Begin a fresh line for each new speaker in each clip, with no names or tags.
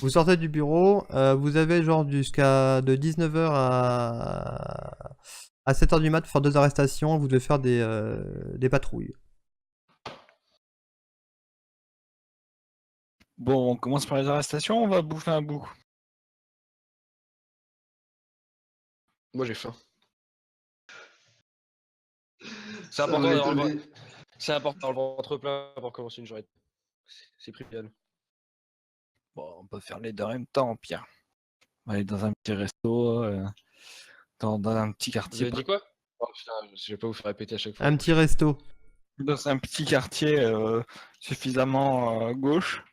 Vous sortez du bureau, vous avez genre jusqu'à de 19h à 7h du mat pour faire 2 arrestations, vous devez faire des patrouilles.
Bon, on commence par les arrestations, on va bouffer un bout.
Moi j'ai faim.
C'est important d'avoir le ventre plein pour commencer une journée. C'est primordial.
Bon, on peut faire les deux en même temps, Pierre. On va aller dans un petit resto, dans un petit
Vous
quartier.
avez dit quoi? Oh, putain, je vais pas vous faire répéter à chaque fois.
Un petit resto.
Dans un petit quartier suffisamment gauche,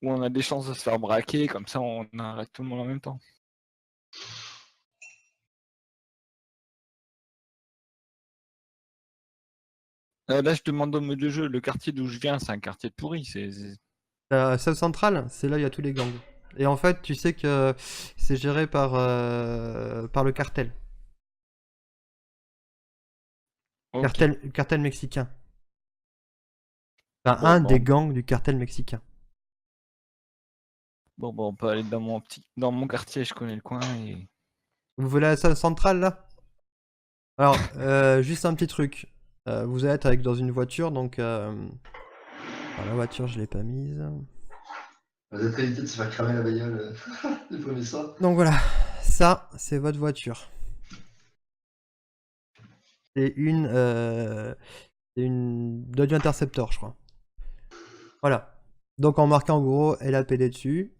où on a des chances de se faire braquer, comme ça on arrête tout le monde en même temps. Là, je demande au mode de jeu, le quartier d'où je viens, c'est un quartier de pourri.
South Central, c'est là où il y a tous les gangs. Et en fait, tu sais que c'est géré par le cartel.
Ok.
Cartel mexicain. Enfin,
Bon,
un
bon.
des gangs du cartel mexicain.
Bon, on peut aller dans mon quartier, je connais le coin et...
Vous voulez la South Central là? Alors, juste un petit truc. Vous allez être dans une voiture, donc... Alors, la voiture, je l'ai pas mise.
Vous êtes évité de se faire cramer la bagnole du premier soir.
Donc voilà, ça, c'est votre voiture. C'est une Dodge Interceptor, je crois. Voilà. Donc en marquant en gros LAPD dessus.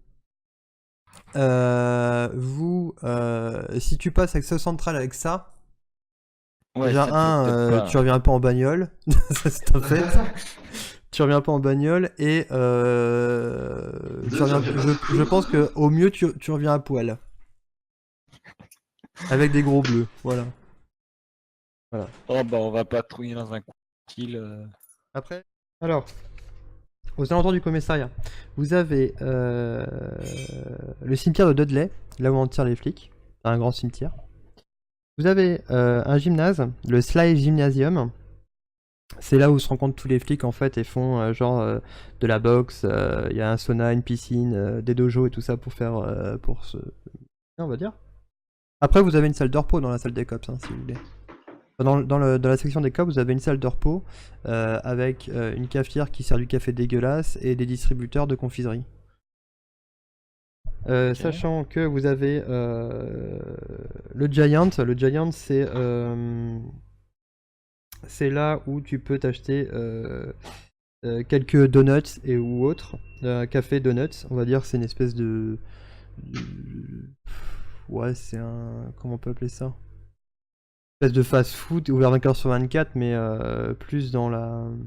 Si tu passes avec ce central avec ça,
Ouais,
déjà tu reviens un peu en bagnole. Ça, c'est un fait. Tu reviens pas en bagnole et je pense que au mieux tu reviens à poil. Avec des gros bleus, voilà.
Oh bah on va patrouiller dans un coin tranquille.
Après, alors, aux alentours du commissariat, vous avez le cimetière de Dudley, là où on tire les flics, un grand cimetière. Vous avez un gymnase, le Sly Gymnasium. C'est là où se rencontrent tous les flics en fait et font de la boxe. Il y a un sauna, une piscine, des dojos et tout ça pour faire on va dire. Après, vous avez une salle de repos dans la salle des cops, hein, si vous voulez. Dans la section des cops, vous avez une salle de repos avec une cafetière qui sert du café dégueulasse et des distributeurs de confiserie.
Ok.
Sachant que vous avez le Giant. Le Giant, c'est là où tu peux t'acheter quelques donuts ou autres. Café donuts, on va dire, c'est une espèce de... Ouais, c'est un... Comment on peut appeler ça? Une espèce de fast-food ouvert 24 sur 24, mais plus dans la... On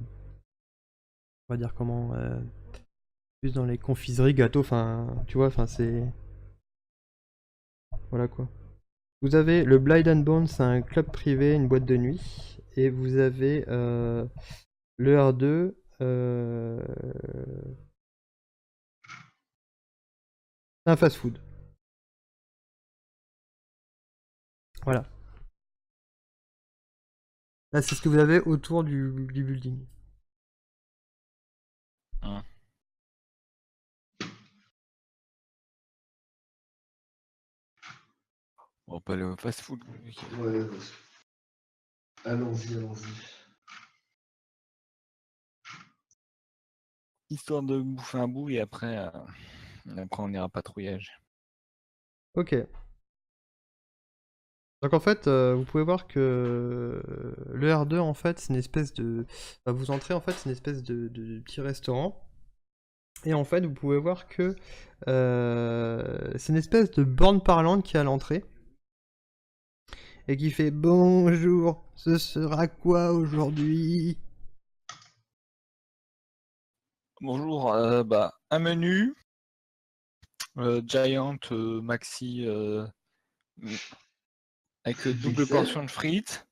va dire comment... plus dans les confiseries, gâteaux, enfin... Tu vois, enfin c'est... Voilà quoi. Vous avez le Blind and Bones, c'est un club privé, une boîte de nuit. Et vous avez le R2... c'est un fast-food. Voilà. Là, c'est ce que vous avez autour du building.
Hein. On peut aller au fast-food.
Ouais, allons-y.
Histoire de bouffer un bout et après on ira patrouillage.
Ok. Donc en fait, vous pouvez voir que le R2 en fait, c'est une espèce de... vous entrez en fait, c'est une espèce de petit restaurant. Et en fait, vous pouvez voir que c'est une espèce de borne parlante qui est à l'entrée. Et qui fait bonjour, ce sera quoi aujourd'hui?
Bonjour, un menu, Giant, Maxi, avec double
XL.
portion de frites.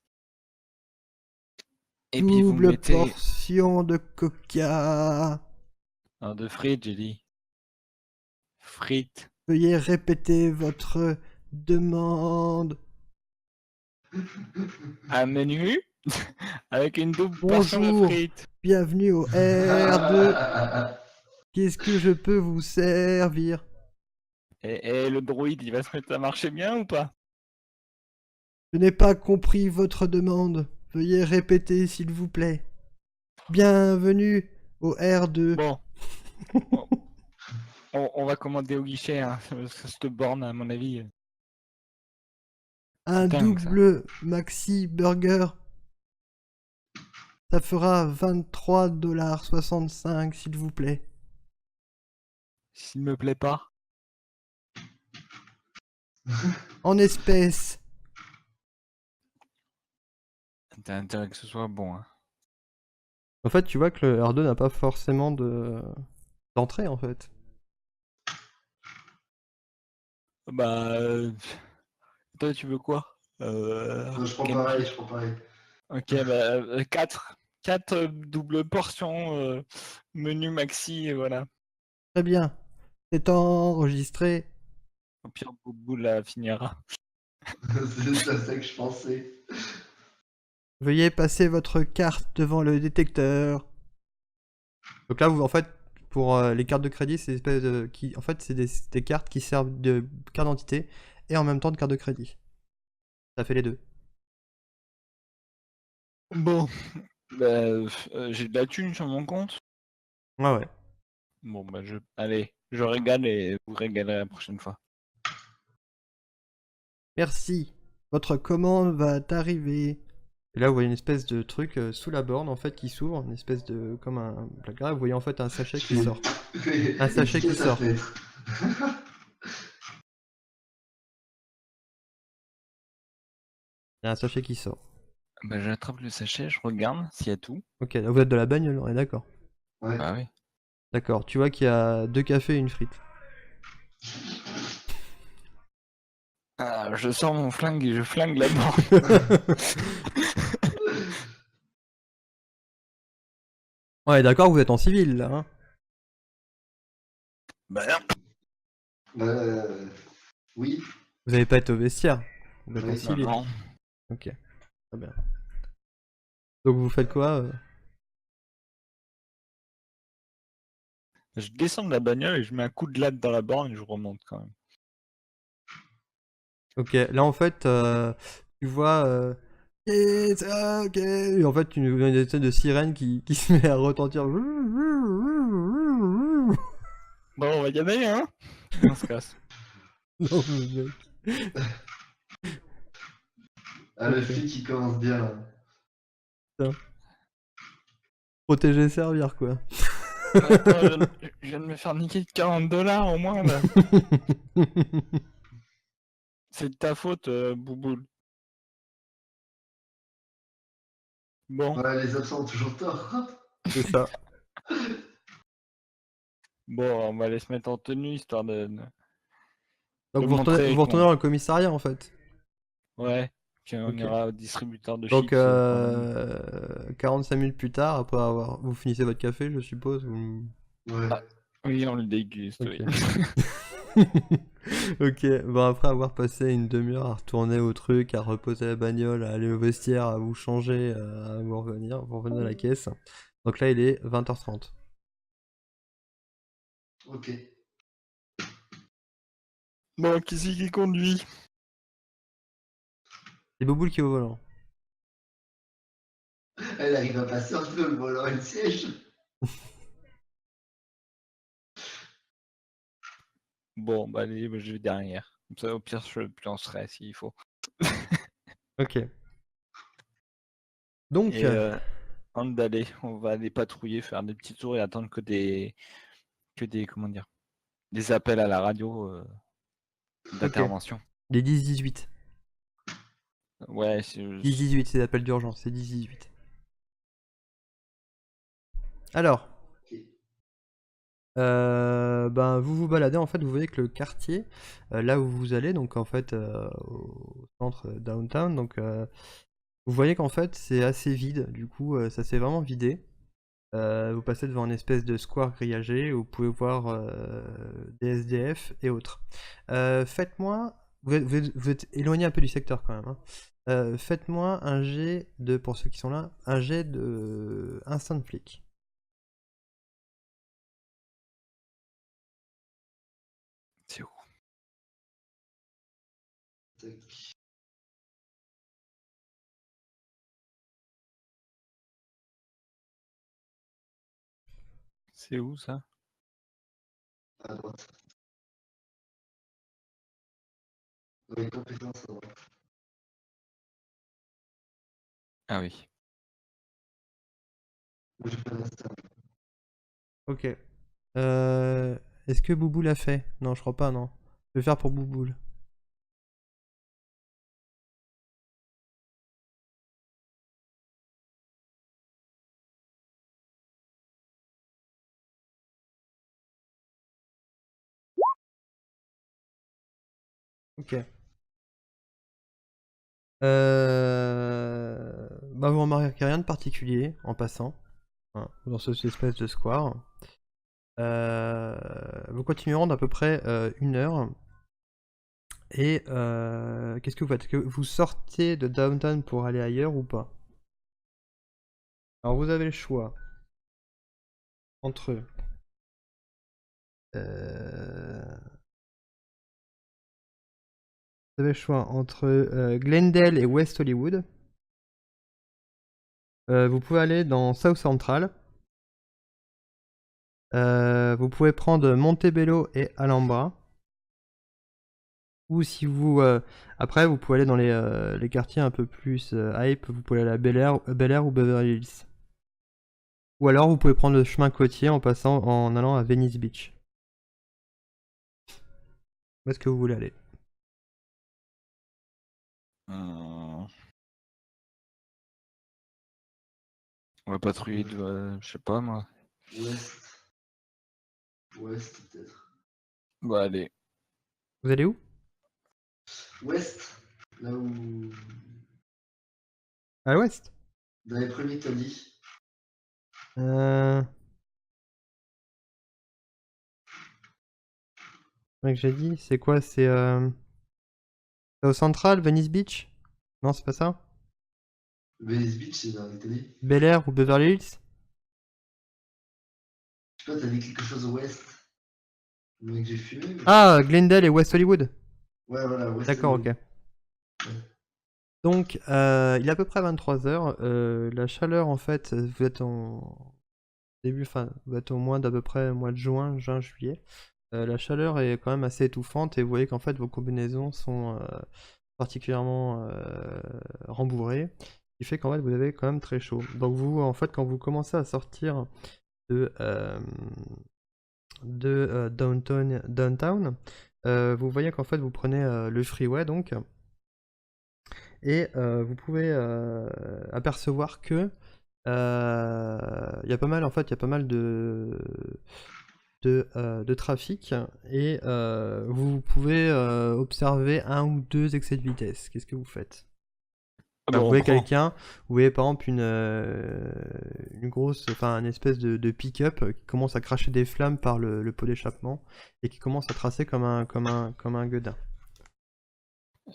Et puis vous
Double
mettez...
portion de coca.
Non, de frites, j'ai dit. Frites.
Veuillez répéter votre demande.
Un menu avec une double portion de
Bonjour,
frites.
bienvenue au R2. Qu'est-ce que je peux vous servir?
Et le droïde, il va se mettre à marcher bien ou pas?
Je n'ai pas compris votre demande. Veuillez répéter, s'il vous plaît. Bienvenue au R2.
Bon, on va commander au guichet, hein. Cette borne, à mon avis.
Un
dingue, ça.
double Maxi Burger. Ça fera 23,65 $, s'il vous plaît.
S'il me plaît pas.
En espèces.
T'as intérêt que ce soit bon, hein.
En fait, tu vois que le R2 n'a pas forcément d'entrée, en fait.
Bah, toi, tu veux quoi?
Je prends
Genki.
pareil, je prends pareil.
Ok, bah, 4 doubles portions, menu maxi, et voilà.
Très bien. C'est enregistré.
Au pire, Boubou la finira.
C'est ça que je pensais.
Veuillez passer votre carte devant le détecteur. Donc là, en fait, pour les cartes de crédit, c'est en fait, c'est des cartes qui servent de carte d'identité et en même temps de carte de crédit. Ça fait les deux.
Bon, bah, j'ai de la thune sur mon compte.
Ouais, ouais.
Bon, bah, allez, je régale et vous régalerez la prochaine fois.
Merci. Votre commande va arriver. Et là, vous voyez une espèce de truc sous la borne, en fait, qui s'ouvre, une espèce de... comme un placard. Vous voyez en fait un sachet qui sort. Un sachet qui sort. Il y a un sachet qui sort.
Bah, j'attrape le sachet, je regarde s'il y a tout.
Ok, là, vous êtes de la bagnole, on est d'accord.
Ouais.
Bah oui.
D'accord, tu vois qu'il y a 2 cafés et une frite.
Ah, je sors mon flingue et je flingue la borne.
Ouais, d'accord, vous êtes en civil, là, hein.
Bah non.
Oui.
Vous avez pas été au vestiaire. Vous êtes en
Oui.
civil.
Non.
Ok, très bien. Donc vous faites quoi
Je descends de la bagnole et je mets un coup de latte dans la borne et je remonte quand même.
Ok, là en fait, tu vois... It's okay. Et en fait, tu vois une espèce de sirène qui se met à retentir.
Bon, on va y aller, hein. On se casse.
Non, mais mec.
Ah, le
Ok.
flic il commence bien là.
Protéger, servir, quoi.
Attends, je viens de me faire niquer de 40 $ au moins là. C'est de ta faute, Bouboule. Bon,
Ouais, les absents ont toujours tort.
C'est ça.
bon, on va aller se mettre en tenue histoire
Donc
de
vous
montrer
retournez
qu'on-
dans le commissariat en fait.
Ouais, puis on
Ok.
ira au distributeur de
Donc
chips. prendre un-
45 minutes plus tard, après avoir... Vous finissez votre café, je suppose
Ouais.
Ah. Oui, on le déguste,
Ok.
oui.
Ok, bon après avoir passé une demi-heure à retourner au truc, à reposer la bagnole, à aller au vestiaire, à vous changer, à vous revenez à la caisse. Donc là il est 20h30.
Ok.
Bon, qui c'est qui conduit?
C'est Boboul qui est au volant.
Elle arrive à passer entre le volant et le siège.
Bon, bah allez, bah, je vais derrière. Comme ça, au pire, je le plancerai s'il faut.
Ok. Donc,
Et avant d'aller, on va aller patrouiller, faire des petits tours et attendre comment dire, des appels à la radio d'intervention.
les 10-18.
Ouais,
10-18, c'est l'appel d'urgence, c'est 10-18. Alors,
Ok.
ben, vous vous baladez, en fait, vous voyez que le quartier, là où vous allez, donc en fait, au centre downtown, donc vous voyez qu'en fait, c'est assez vide, du coup, ça s'est vraiment vidé. Vous passez devant une espèce de square grillagé où vous pouvez voir des SDF et autres. Faites-moi, vous êtes éloigné un peu du secteur quand même, hein. Faites-moi un jet de, pour ceux qui sont là, un jet de instant flic.
Tac.
C'est où ça?
À droite. Oui, compétences à droite.
Ah oui.
Moi, j'ai pas d'instinct.
Ok. Est-ce que Boubou l'a fait? Non, je crois pas, non. Je vais faire pour Bouboule. Ok. Bah vous remarquez rien de particulier en passant, hein, dans cette espèce de square. Vous continuerez d'à peu près 1 heure. Et qu'est-ce que vous faites? Est-ce que vous sortez de Downtown pour aller ailleurs ou pas? Alors vous avez le choix entre vous avez le choix entre Glendale et West Hollywood. Vous pouvez aller dans South Central. Vous pouvez prendre Montebello et Alhambra. Ou si vous... après, vous pouvez aller dans les quartiers un peu plus hype. Vous pouvez aller à Bel Air ou Beverly Hills. Ou alors, vous pouvez prendre le chemin côtier en allant à Venice Beach. Où est-ce que vous voulez aller?
On va patrouiller de... je sais pas moi.
Ouest. Ouest, peut-être.
Bah allez.
Vous allez où?
Ouest, là où.
À l'ouest?
Dans les premiers que t'as dit.
Que j'ai dit, c'est quoi? C'est au Central, Venice Beach? Non, c'est pas ça?
Venice Beach, c'est dans les télés.
Bel Air ou Beverly Hills?
Je sais pas, t'as dit quelque chose au ouest. Le mec que j'ai fumé. Mais...
Ah, Glendale et West Hollywood.
Ouais, voilà, ouest.
D'accord, ok.
Hollywood.
Donc, il est à peu près 23h. La chaleur, en fait, vous êtes en début, enfin, vous êtes au mois d'à peu près mois de juin, juillet. La chaleur est quand même assez étouffante et vous voyez qu'en fait vos combinaisons sont particulièrement rembourrées, ce qui fait qu'en fait vous avez quand même très chaud. Donc vous, en fait, quand vous commencez à sortir de downtown, vous voyez qu'en fait vous prenez le freeway donc. Et vous pouvez apercevoir que il y a pas mal, en fait, il y a pas mal de trafic et vous pouvez observer 1 ou 2 excès de vitesse. Qu'est-ce que vous faites?
Ah bah,
Vous
on
voyez
prend.
quelqu'un, vous voyez par exemple une grosse, enfin une espèce de pick-up qui commence à cracher des flammes par le pot d'échappement et qui commence à tracer comme un gueudin.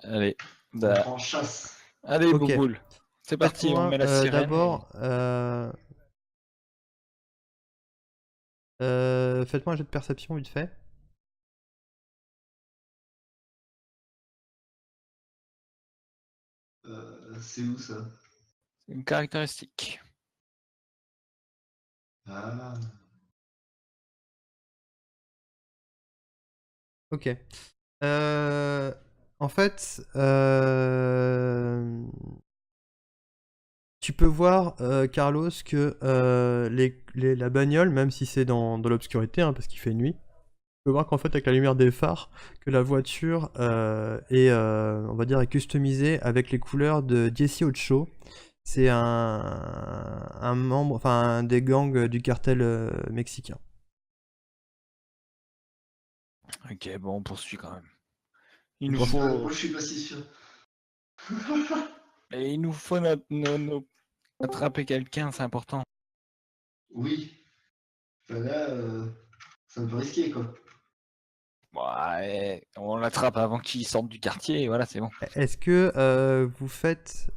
Allez.
On
Bah,
prend chasse.
allez,
Ok.
Bouboule. C'est parti, on met la sirène.
D'abord, faites-moi un jet de perception vite fait.
C'est où ça?
C'est une caractéristique.
Ah.
Ok. En fait, tu peux voir, Carlos, que la bagnole, même si c'est dans l'obscurité, hein, parce qu'il fait nuit, tu peux voir qu'en fait, avec la lumière des phares, que la voiture est, on va dire, est customisée avec les couleurs de Jesse Ocho. C'est un membre, enfin, un des gangs du cartel mexicain.
Ok, bon, on poursuit quand même. Il
Moi,
nous faut...
moi, je suis pas si sûr.
Et il nous faut attraper quelqu'un, c'est important.
Oui. Enfin, là, c'est un peu risqué, quoi.
Ouais, on l'attrape avant qu'il sorte du quartier, et voilà, c'est bon.
Est-ce que vous faites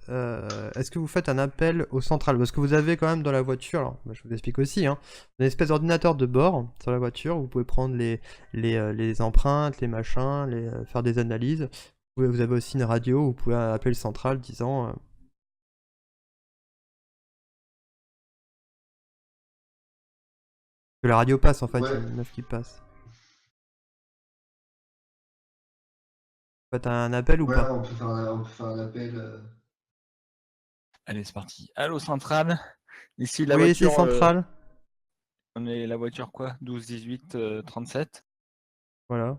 un appel au central? Parce que vous avez quand même dans la voiture, alors bah, je vous explique aussi, hein, une espèce d'ordinateur de bord sur la voiture, vous pouvez prendre les empreintes, les machins, faire des analyses. Vous vous avez aussi une radio, vous pouvez appeler le central disant que la radio passe en fait, il y a
Ouais.
une meuf qui passe. T'as un appel ou
Ouais,
pas?
on peut faire un appel.
Allez, c'est parti. Allô, centrale. Ici, la
Oui, c'est
voiture.
central.
On est la voiture quoi? 12, 18, 37.
Voilà.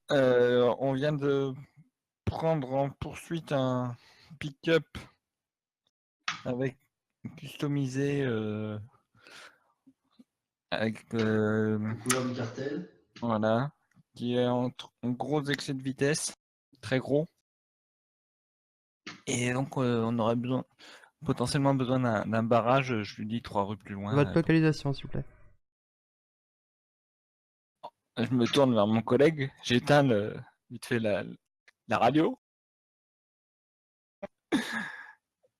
On vient de prendre en poursuite un pick-up avec customisé avec
Couleur du cartel.
voilà, qui est en gros excès de vitesse, très gros. Et donc on aurait potentiellement besoin d'un barrage, je lui dis 3 rues plus loin.
Votre localisation, s'il vous plaît.
Je me tourne vers mon collègue, j'éteins vite fait la radio.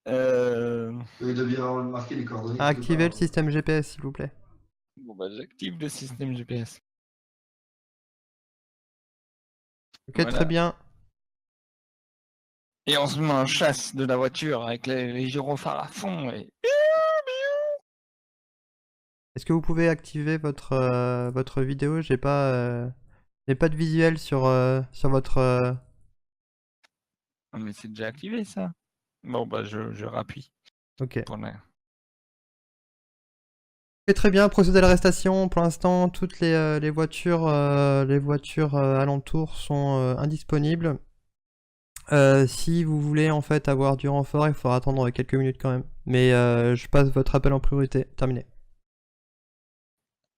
Il doit bien marquer les coordonnées. quelque
Activez le
part.
système GPS, s'il vous plaît.
Bon bah j'active le système GPS.
Ok,
Voilà.
très bien.
Et on se met en chasse de la voiture avec les gyrophares à fond. Et...
Est-ce que vous pouvez activer votre vidéo? J'ai pas de visuel sur votre...
Oh, mais c'est déjà activé ça. Bon bah je rappuie.
Ok.
Pour la...
Ok, très bien, procédez à l'arrestation. Pour l'instant, toutes les voitures alentours sont indisponibles. Si vous voulez en fait avoir du renfort, il faudra attendre quelques minutes quand même. Mais je passe votre appel en priorité. Terminé.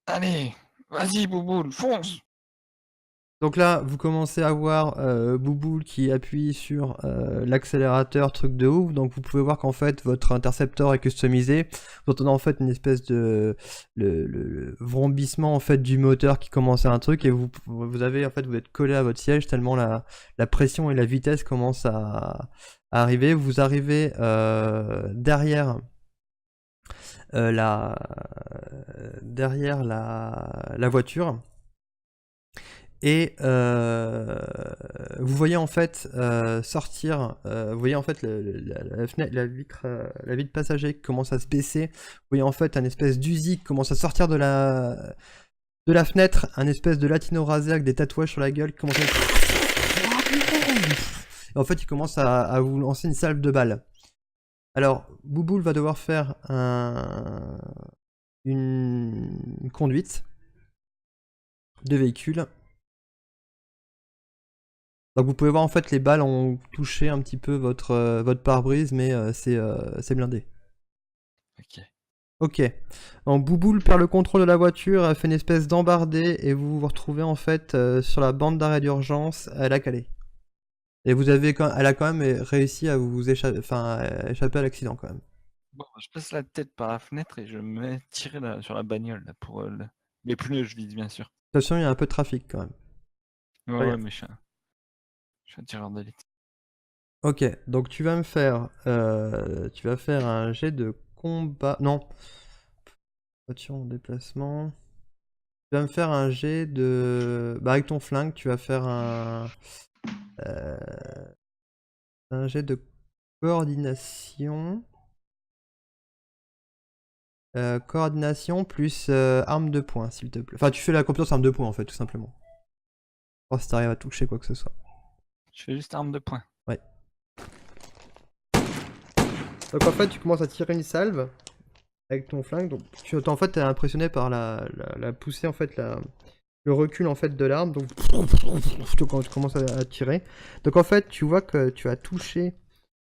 Allez, vas-y Bouboule, fonce.
Donc là, vous commencez à voir Bouboule qui appuie sur l'accélérateur, truc de ouf. Donc vous pouvez voir qu'en fait, votre intercepteur est customisé. Vous entendez en fait une espèce de le vrombissement en fait du moteur qui commence à un truc et vous avez en fait vous êtes collé à votre siège tellement la pression et la vitesse commencent à arriver. Vous arrivez derrière la voiture. Et vous voyez en fait sortir, vous voyez en fait la fenêtre, la vitre passager qui commence à se baisser. Vous voyez en fait un espèce d'Uzi qui commence à sortir de la fenêtre, un espèce de latino rasé avec des tatouages sur la gueule qui commence à... Et en fait il commence à vous lancer une salve de balles. Alors Bouboule va devoir faire une conduite de véhicule. Donc vous pouvez voir en fait les balles ont touché un petit peu votre pare-brise, mais c'est blindé.
Ok.
Ok. Donc Bouboule perd le contrôle de la voiture, elle fait une espèce d'embardée et vous vous retrouvez en fait sur la bande d'arrêt d'urgence à la Calais. Et elle a quand même réussi à vous échapper à l'accident quand même.
Bon, je passe la tête par la fenêtre et je me mets tirer sur la bagnole là, pour les pneus, je vise bien sûr.
Attention, il y a un peu de trafic quand même.
Ouais, mais je suis un tireur d'élite.
Ok, donc tu vas faire un jet de combat. Non. Voiture en déplacement. Tu vas me faire un jet de... Bah avec ton flingue, tu vas faire un jet de coordination. Coordination plus arme de poing, s'il te plaît. Enfin, tu fais la compétence arme de poing en fait, tout simplement. Voir si t'arrives à toucher quoi que ce soit.
Je fais juste arme de poing.
Ouais. Donc en fait, tu commences à tirer une salve avec ton flingue. Donc en fait, t'es impressionné par la poussée en fait, le recul en fait de l'arme. Donc quand tu commences à tirer. Donc en fait, tu vois que tu as touché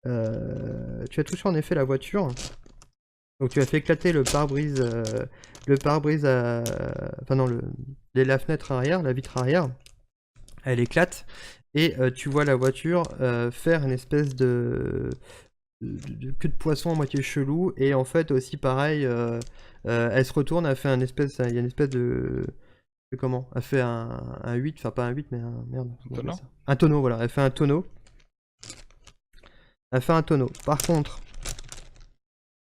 en effet la voiture. Donc tu as fait éclater le pare-brise, enfin non, la fenêtre arrière, la vitre arrière, elle éclate, et tu vois la voiture faire une espèce de queue de poisson à moitié chelou, et en fait aussi pareil, elle se retourne, elle fait il y a une espèce de comment? Elle fait un 8, enfin pas un 8 mais un... Merde.
Tonneau.
Un tonneau, voilà, elle fait un tonneau. Elle fait un tonneau. Par contre...